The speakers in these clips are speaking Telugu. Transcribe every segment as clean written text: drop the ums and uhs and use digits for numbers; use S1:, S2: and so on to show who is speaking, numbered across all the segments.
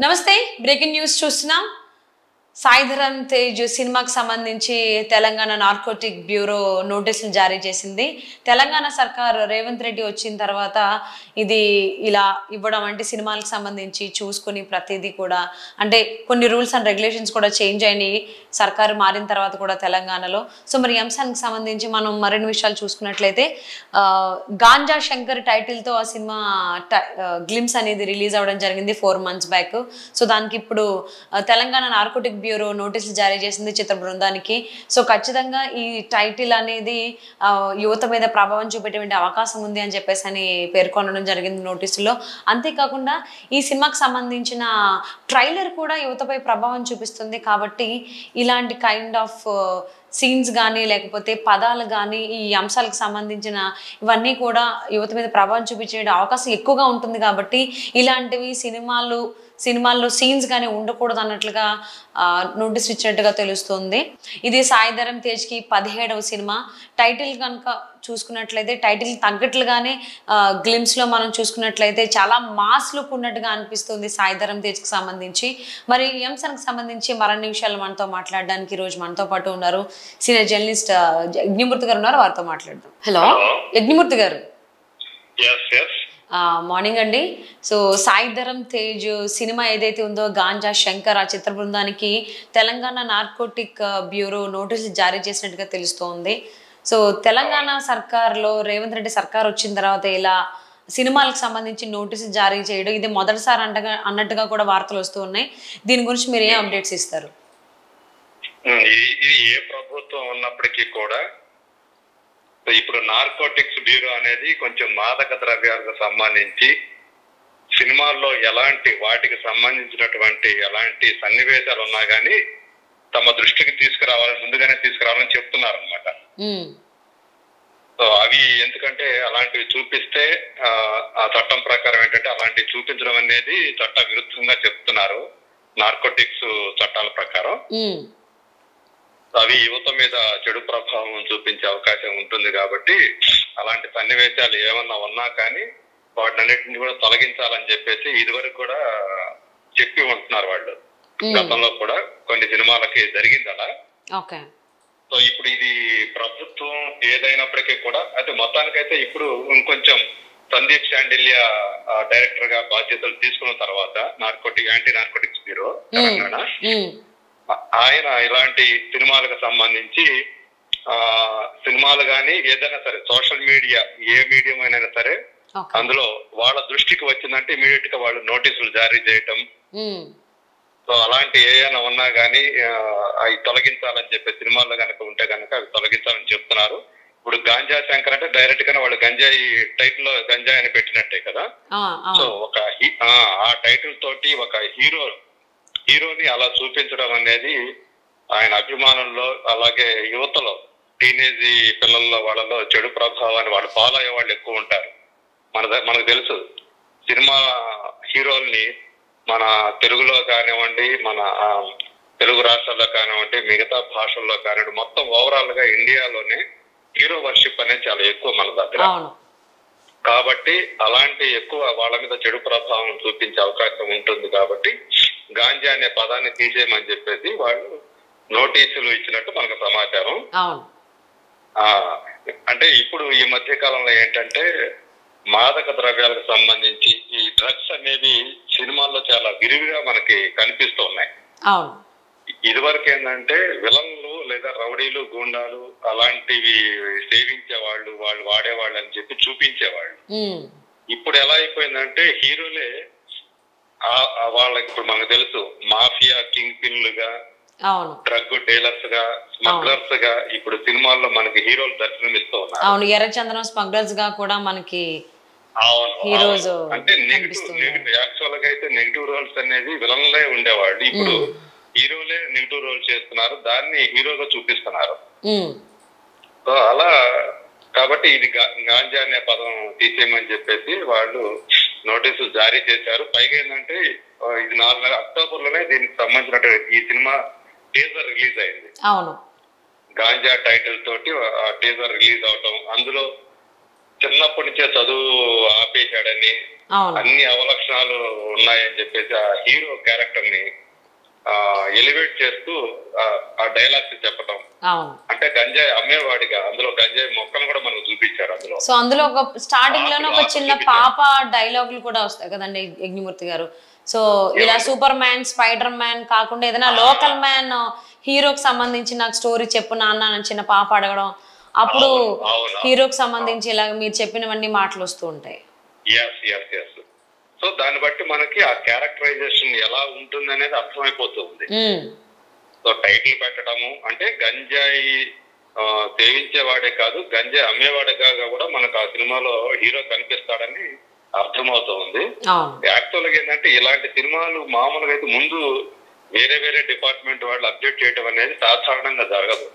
S1: నమస్తే బ్రేకింగ్ న్యూస్ చూస్తున్నాం. సాయిధరం తేజ్ సినిమాకి సంబంధించి తెలంగాణ నార్కోటిక్ బ్యూరో నోటీసులు జారీ చేసింది. తెలంగాణ సర్కార్ రేవంత్ రెడ్డి వచ్చిన తర్వాత ఇది ఇలా ఇవ్వడం అంటే సినిమాలకు సంబంధించి చూసుకుని ప్రతిదీ కూడా అంటే కొన్ని రూల్స్ అండ్ రెగ్యులేషన్స్ కూడా చేంజ్ అయినాయి సర్కారు మారిన తర్వాత కూడా తెలంగాణలో. సో మరి ఈ అంశానికి సంబంధించి మనం మరిన్ని విషయాలు చూసుకున్నట్లయితే గాంజా శంకర్ టైటిల్తో ఆ సినిమా గ్లిమ్స్ అనేది రిలీజ్ అవ్వడం జరిగింది 4 months బ్యాక్. సో దానికి ఇప్పుడు తెలంగాణ నార్కోటిక్ బ్యూరో నోటీసులు జారీ చేసింది చిత్ర బృందానికి. సో ఖచ్చితంగా ఈ టైటిల్ అనేది యువత మీద ప్రభావం చూపేటువంటి అవకాశం ఉంది అని చెప్పేసి అని పేర్కొనడం జరిగింది నోటీసులో. అంతేకాకుండా ఈ సినిమాకి సంబంధించిన ట్రైలర్ కూడా యువతపై ప్రభావం చూపిస్తుంది కాబట్టి ఇలాంటి కైండ్ ఆఫ్ సీన్స్ కానీ లేకపోతే పదాలు కానీ ఈ అంశాలకు సంబంధించిన ఇవన్నీ కూడా యువత మీద ప్రభావం చూపించే అవకాశం ఎక్కువగా ఉంటుంది కాబట్టి ఇలాంటివి సినిమాల్లో సీన్స్ కానీ ఉండకూడదు అన్నట్లుగా నోటీస్ ఇచ్చినట్టుగా తెలుస్తుంది. ఇది సాయిధరం తేజ్కి 17వ సినిమా. టైటిల్ కనుక చూసుకున్నట్లయితే టైటిల్ తగ్గట్లుగానే గ్లిమ్స్లో మనం చూసుకున్నట్లయితే చాలా మాస్ లుక్ ఉన్నట్టుగా అనిపిస్తుంది సాయిధరం తేజ్కి సంబంధించి. మరి ఈ అంశానికి సంబంధించి మరిన్ని విషయాలు మనతో మాట్లాడడానికి ఈరోజు మనతో పాటు ఉన్నారు సీనియర్ జర్నలిస్ట్ యజ్ఞమూర్తి గారు ఉన్నారు, వారితో మాట్లాడదాం. హలో యజ్ఞమూర్తి గారు. మార్నింగ్ అండి. సో సాయిధరం తేజ్ సినిమా ఏదైతే ఉందో గాంజా శంకర్ ఆ చిత్ర బృందానికి తెలంగాణ నార్కోటిక్ బ్యూరో నోటీసులు జారీ చేసినట్టుగా తెలుస్తోంది. సో తెలంగాణ సర్కార్లో రేవంత్ రెడ్డి సర్కార్ వచ్చిన తర్వాత ఇలా సినిమాలకు సంబంధించి నోటీసులు జారీ చేయడం ఇది మొదటిసారి అన్నట్టుగా కూడా వార్తలు వస్తూ ఉన్నాయి. దీని గురించి మీరు ఏం అప్డేట్స్ ఇస్తారు?
S2: ఇది ఏ ప్రభుత్వం ఉన్నప్పటికీ కూడా ఇప్పుడు నార్కోటిక్స్ బ్యూరో అనేది కొంచెం మాదక ద్రవ్యాలకు సంబంధించి సినిమాల్లో ఎలాంటి వాటికి సంబంధించినటువంటి ఎలాంటి సన్నివేశాలు ఉన్నా కానీ తమ దృష్టికి ముందుగానే తీసుకురావాలని చెప్తున్నారు అనమాట. సో అవి ఎందుకంటే అలాంటివి చూపిస్తే ఆ చట్టం ప్రకారం ఏంటంటే అలాంటివి చూపించడం అనేది చట్ట విరుద్ధంగా చెప్తున్నారు నార్కోటిక్స్ చట్టాల ప్రకారం. అవి యువత మీద చెడు ప్రభావం చూపించే అవకాశం ఉంటుంది కాబట్టి అలాంటి సన్నివేశాలు ఏమన్నా ఉన్నా కానీ వాటినన్నిటిని కూడా తొలగించాలని చెప్పేసి ఇదివరకు కూడా చెప్పి ఉంటున్నారు వాళ్ళు. గతంలో కూడా కొన్ని సినిమాలకి జరిగింది అలా. సో ఇప్పుడు ఇది ప్రభుత్వం ఏదైనప్పటికీ కూడా అయితే మొత్తానికైతే ఇప్పుడు ఇంకొంచెం సందీప్ శాండిల్య డైరెక్టర్ గా బాధ్యతలు తీసుకున్న తర్వాత యాంటీ నార్కోటిక్స్ బ్యూరో తెలంగాణ ఆయన ఇలాంటి సినిమాలకు సంబంధించి సినిమాలు కానీ ఏదైనా సరే సోషల్ మీడియా ఏ మీడియం అయినా సరే అందులో వాళ్ళ దృష్టికి వచ్చిందంటే ఇమీడియట్ గా వాళ్ళు నోటీసులు జారీ చేయటం. సో అలాంటి ఏమైనా ఉన్నా కానీ అవి తొలగించాలని చెప్పే సినిమాల్లో కనుక ఉంటే కనుక అవి తొలగించాలని చెప్తున్నారు. ఇప్పుడు గాంజా శంకర్ అంటే డైరెక్ట్ గానే వాళ్ళు గంజాయి టైటిల్ లో గంజాయి అని పెట్టినట్టే కదా. సో ఆ టైటిల్ తోటి ఒక హీరోని అలా చూపించడం అనేది ఆయన అభిమానుల్లో అలాగే యువతలో టీనేజ్ పిల్లల్లో వాళ్ళలో చెడు ప్రభావాన్ని వాళ్ళు ఫాలో అయ్యే వాళ్ళు ఎక్కువ ఉంటారు. మనకు తెలుసు సినిమా హీరోల్ని మన తెలుగులో కానివ్వండి మన తెలుగు రాష్ట్రాల్లో కానివ్వండి మిగతా భాషల్లో కానివ్వండి మొత్తం ఓవరాల్ గా ఇండియాలోనే హీరో వర్షిప్ అనేది చాలా ఎక్కువ మన దగ్గర. కాబట్టి అలాంటి ఎక్కువ వాళ్ళ మీద చెడు ప్రభావం చూపించే అవకాశం ఉంటుంది కాబట్టి గాంజా అనే పదాన్ని తీసేయమని చెప్పేసి వాళ్ళు నోటీసులు ఇచ్చినట్టు మనకు సమాచారం. అంటే ఇప్పుడు ఈ మధ్య కాలంలో ఏంటంటే మాదక ద్రవ్యాలకు సంబంధించి ఈ డ్రగ్స్ అనేవి సినిమాల్లో చాలా విరివిగా మనకి కనిపిస్తూ ఉన్నాయి. ఇదివరకు ఏంటంటే విలన్లు లేదా రౌడీలు గూండాలు అలాంటివి సేవించే వాళ్ళు వాడేవాళ్ళు అని చెప్పి చూపించేవాళ్ళు. ఇప్పుడు ఎలా అయిపోయిందంటే హీరోలే వాళ్ళకి ఇప్పుడు మనకు తెలుసు మాఫియా కింగ్ పిన్లుగా డ్రగ్ డీలర్స్ గా స్మగ్లర్స్ గా ఇప్పుడు సినిమాల్లో మనకి హీరోలు దర్శనమిస్తూ ఉన్నారు.
S1: ఎర్రచందనం స్మగ్లర్స్ గా కూడా మనకి
S2: అంటే యాక్చువల్ గా అయితే నెగిటివ్ రోల్స్ అనేది విలన్లే ఉండేవాళ్ళు. ఇప్పుడు హీరోలే నెగిటివ్ రోల్ చేస్తున్నారు, దాన్ని హీరోగా చూపిస్తున్నారు. సో అలా కాబట్టి ఇది గాంజా అనే పదం తీసేయమని చెప్పేసి వాళ్ళు నోటీసులు జారీ చేశారు. పైగా ఏంటంటే ఇది 4 అక్టోబర్ లోనే దీనికి సంబంధించిన ఈ సినిమా టీజర్ రిలీజ్ అయింది. గాంజా టైటిల్ తోటి ఆ టీజర్ రిలీజ్ అవటం, అందులో చిన్నప్పటి నుంచే చదువు ఆపేశాడని,
S1: అవును
S2: అన్ని అవలక్షణాలు ఉన్నాయని చెప్పేసి ఆ హీరో క్యారెక్టర్ ని ఎలివేట్ చేస్తూ ఆ డైలాగ్స్ చెప్పటం.
S1: అవును
S2: అంటే గంజాయి అమ్మేవాడిగా అందులో గంజాయి మొక్కను కూడా మనకు చూపించారు అందులో.
S1: సో అందులో ఒక స్టార్టింగ్ లోనే ఒక చిన్న పాప డైలాగులు కూడా వస్తాయి కదండి యజ్ఞమూర్తి గారు. సో ఇలా సూపర్ మ్యాన్, స్పైడర్ మ్యాన్ కాకుండా ఏదైనా లోకల్ మ్యాన్ హీరోకి సంబంధించి నాకు స్టోరీ చెప్పు నాన్న అని చిన్న పాప అడగడం, అప్పుడు హీరోకి సంబంధించి ఇలా మీరు చెప్పినవన్నీ మాటలు వస్తూ ఉంటాయి.
S2: సో దాన్ని బట్టి మనకి ఆ క్యారెక్టరైజేషన్ ఎలా ఉంటుంది అనేది అర్థమైపోతుంది. సో టైటిల్ పెట్టడము అంటే గంజాయి సేవించేవాడే కాదు, గంజాయి అమ్మేవాడేగా కూడా మనకు ఆ సినిమాలో హీరో కనిపిస్తాడని అర్థమవుతుంది. యాక్చువల్ గా ఏంటంటే ఇలాంటి సినిమాలు మామూలుగా అయితే ముందు వేరే వేరే డిపార్ట్మెంట్ వాళ్ళు అప్డేట్ చేయడం అనేది సాధారణంగా జరగదు.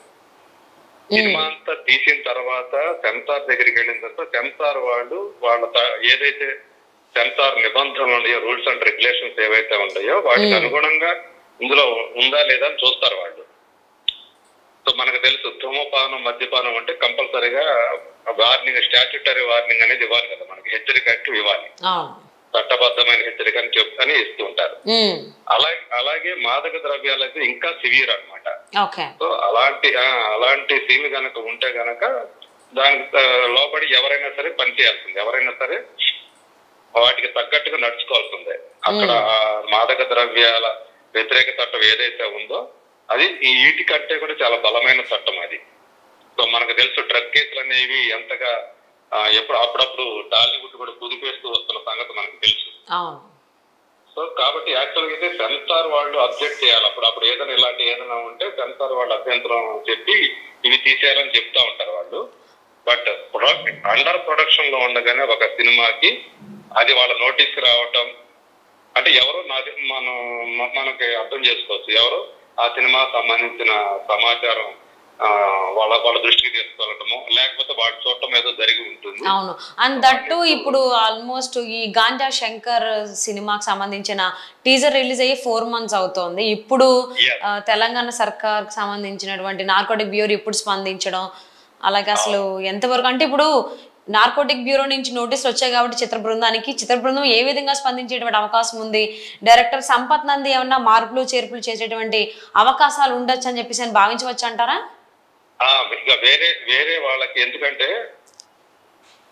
S2: సినిమా అంతా తీసిన తర్వాత సెన్సార్ దగ్గరికి వెళ్ళిన తర్వాత సెన్సార్ వాళ్ళు ఏదైతే సెన్సార్ నిబంధనలు ఉన్నాయో, రూల్స్ అండ్ రెగ్యులేషన్స్ ఏవైతే ఉంటాయో వాటికి అనుగుణంగా ఇందులో ఉందా లేదా అని చూస్తారు వాళ్ళు. సో మనకు తెలుసు ధూమపానం, మద్యపానం అంటే కంపల్సరీగా వార్నింగ్, స్టాట్యూటరీ వార్నింగ్ అనేది ఇవ్వాలి కదా, మనకి హెచ్చరిక ఇవ్వాలి, చట్టబద్ధమైన హెచ్చరిక అని ఇస్తూ ఉంటారు. అలాగే మాదక ద్రవ్యాలు అయితే ఇంకా సివియర్ అనమాట. సో అలాంటి సీన్ గనక ఉంటే గనక దానికి లోబడి ఎవరైనా సరే పనిచేయాల్సింది, ఎవరైనా సరే వాటికి తగ్గట్టుగా నడుచుకోవాల్సిందే. అక్కడ మాదక ద్రవ్యాల వ్యతిరేక చట్టం ఏదైతే ఉందో అది వీటి కంటే కూడా చాలా బలమైన చట్టం అది. సో మనకు తెలుసు డ్రగ్ కేసులు అనేవి ఎంతగా అప్పుడప్పుడు టాలీవుడ్ కూడా కుదిపేస్తూ వస్తున్న సంగతి మనకు తెలుసు. సో కాబట్టి యాక్చువల్గా అయితే సెన్సార్ వాళ్ళు అబ్జెక్ట్ చేయాలి. అప్పుడు ఏదైనా ఉంటే సెన్సార్ వాళ్ళు అభ్యంతరం చెప్పి ఇవి తీసేయాలని చెప్తా ఉంటారు వాళ్ళు. బట్ అండర్ ప్రొడక్షన్ లో ఉండగానే ఒక సినిమాకి అది వాళ్ళ నోటీస్ రావటం అంటే ఎవరో మనకి అర్థం చేసుకోవచ్చు, ఎవరో ఆ సినిమా సంబంధించిన సమాచారం వాళ్ళ దృష్టికి తీసుకెళ్ళటము, లేకపోతే వాటి చూడటం ఏదో జరిగి ఉంటుంది.
S1: అవును. అండ్ దట్టు ఇప్పుడు ఆల్మోస్ట్ ఈ గాంజా శంకర్ సినిమాకి సంబంధించిన టీజర్ రిలీజ్ అయ్యి 4 months అవుతోంది. ఇప్పుడు తెలంగాణ సర్కార్ సంబంధించినటువంటి నార్కోటిక్ బ్యూరో ఇప్పుడు స్పందించడం, అలాగే అసలు ఎంతవరకు అంటే ఇప్పుడు నార్కోటిక్ బ్యూరో నుంచి నోటీసులు వచ్చాయి కాబట్టి చిత్ర బృందం ఏ విధంగా స్పందించేటువంటి అవకాశం ఉంది? డైరెక్టర్ సంపత్ నంది ఏమన్నా మార్పులు చేర్పులు చేసేటువంటి అవకాశాలు ఉండొచ్చు అని చెప్పేసి అని భావించవచ్చు అంటారా?
S2: ఇక వేరే వాళ్ళకి, ఎందుకంటే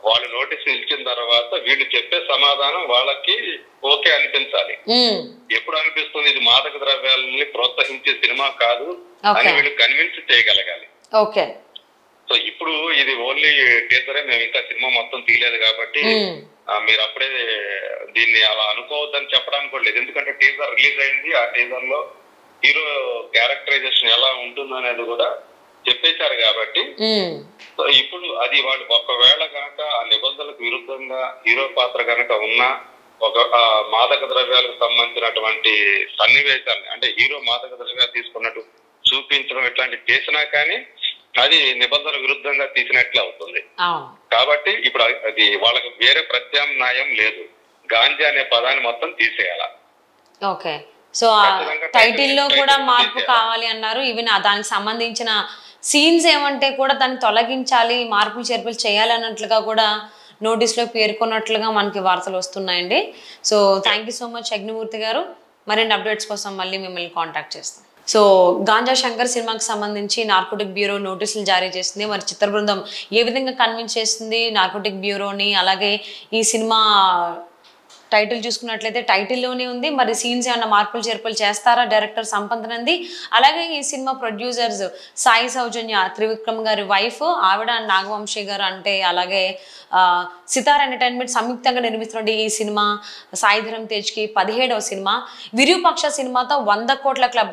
S2: వాళ్ళు నోటీసులు ఇచ్చిన తర్వాత వీళ్ళు చెప్పే సమాధానం వాళ్ళకి ఓకే అనిపించాలి. ఎప్పుడు అనిపిస్తుంది ఇది మాదక ద్రవ్యాలని ప్రోత్సహించే సినిమా కాదు అని వీళ్ళు కన్విన్స్ చేయగలగాలి.
S1: ఓకే.
S2: సో ఇప్పుడు ఇది ఓన్లీ టీజరే, మేము ఇంకా సినిమా మొత్తం తీయలేదు కాబట్టి మీరు అప్పుడే దీన్ని అలా అనుకోవద్దని చెప్పడానికి కూడా లేదు. ఎందుకంటే టీజర్ రిలీజ్ అయింది, ఆ టీజర్ లో హీరో క్యారెక్టరైజేషన్ ఎలా ఉంటుందనేది కూడా చెప్పేశారు కాబట్టి సో ఇప్పుడు అది వాళ్ళు ఒకవేళ కనుక ఆ నిబంధనలకు విరుద్ధంగా హీరో పాత్ర కనుక ఉన్నా ఒక మాదక ద్రవ్యాలకు సంబంధించినటువంటి సన్నివేశాన్ని అంటే హీరో మాదక ద్రవ్యాలు తీసుకున్నట్టు చూపించడం ఇట్లాంటివి చేసినా కానీ అది నిబంధన విరుద్ధంగా తీసినట్లు అవుతుంది. కాబట్టి ఇప్పుడు అది వాళ్ళకి వేరే ప్రత్యామ్నాయం లేదు, గాంజా అనే పదాన్ని మొత్తం తీసేయాల.
S1: ఓకే. సో టైటిల్ లో కూడా మార్పు కావాలి అన్నారు. ఈవెన్ దానికి సంబంధించిన సీన్స్ ఏమంటే కూడా దాన్ని తొలగించాలి, మార్పులు చేర్పులు చేయాలి అన్నట్లుగా కూడా నోటీస్లో పేర్కొన్నట్లుగా మనకి వార్తలు వస్తున్నాయండి. So thank you so much Yagnamurthy గారు. మరిన్ని అప్డేట్స్ కోసం మళ్ళీ మిమ్మల్ని కాంటాక్ట్ చేస్తాం. సో గాంజా శంకర్ సినిమాకి సంబంధించి నార్కోటిక్ బ్యూరో నోటీసులు జారీ చేసింది. మరి చిత్ర బృందం ఏ విధంగా కన్విన్స్ చేస్తుంది నార్కోటిక్ బ్యూరోని, అలాగే ఈ సినిమా టైటిల్ చూసుకున్నట్లయితే టైటిల్లోనే ఉంది. మరి సీన్స్ ఏమన్నా మార్పులు చేర్పులు చేస్తారా డైరెక్టర్ సంపత్ నంది? అలాగే ఈ సినిమా ప్రొడ్యూసర్స్ సాయి సౌజన్య, త్రివిక్రమ్ గారి వైఫ్, ఆవిడ నాగవంశీ గారు, అంటే అలాగే సితార్ ఎంటర్టైన్మెంట్ సంయుక్తంగా నిర్మిస్తున్న ఈ సినిమా సాయిధరం తేజ్కి 17వ సినిమా. విరూపాక్ష సినిమాతో 100 కోట్ల క్లబ్